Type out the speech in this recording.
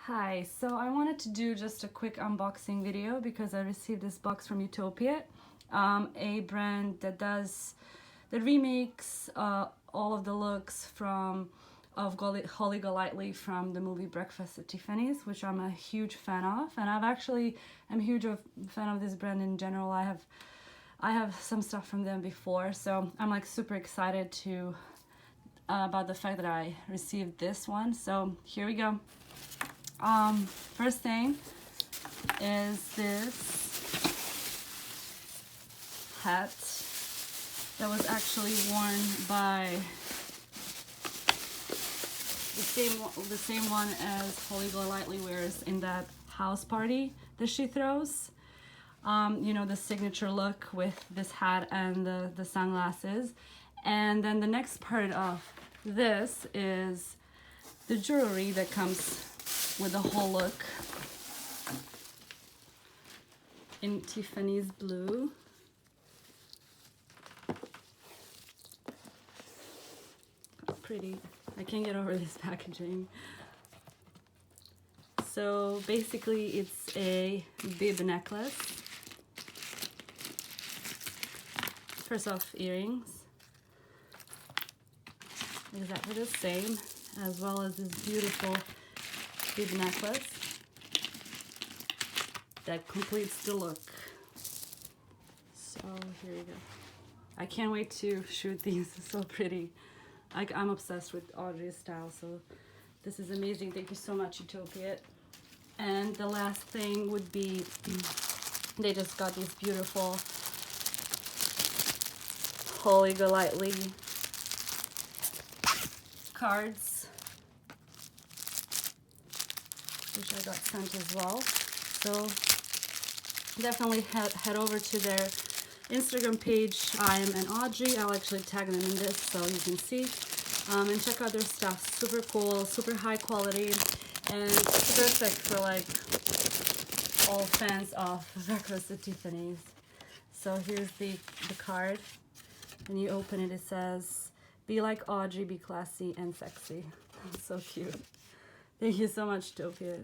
Hi, so I wanted to do just a quick unboxing video because I received this box from Utopia, a brand that remakes all of the looks of Holly Golightly from the movie Breakfast at Tiffany's, which I'm a huge fan of, and I'm a huge fan of this brand in general. I have some stuff from them before, so I'm like super excited about the fact that I received this one. So here we go. First thing is this hat that was actually worn by the same one as Holly Golightly wears in that house party that she throws. You know, the signature look with this hat and the sunglasses. And then the next part of this is the jewelry that comes with the whole look in Tiffany's blue. Pretty. I can't get over this packaging. So basically it's a bib necklace. First off, earrings. Exactly the same, as well as this beautiful bib necklace that completes the look. So here you go. I can't wait to shoot these. It's so pretty. I'm obsessed with Audrey's style, so this is amazing. Thank you so much, Utopia. And the last thing would be they just got these beautiful Holly Golightly cards, which I got sent as well. So definitely head over to their Instagram page. I'm an Audrey. I'll actually tag them in this so you can see. And check out their stuff. Super cool, super high quality, and perfect for like all fans of Breakfast at Tiffany's. So here's the card. When you open it, it says, "Be like Audrey, be classy and sexy." So cute. Thank you so much, Utopia.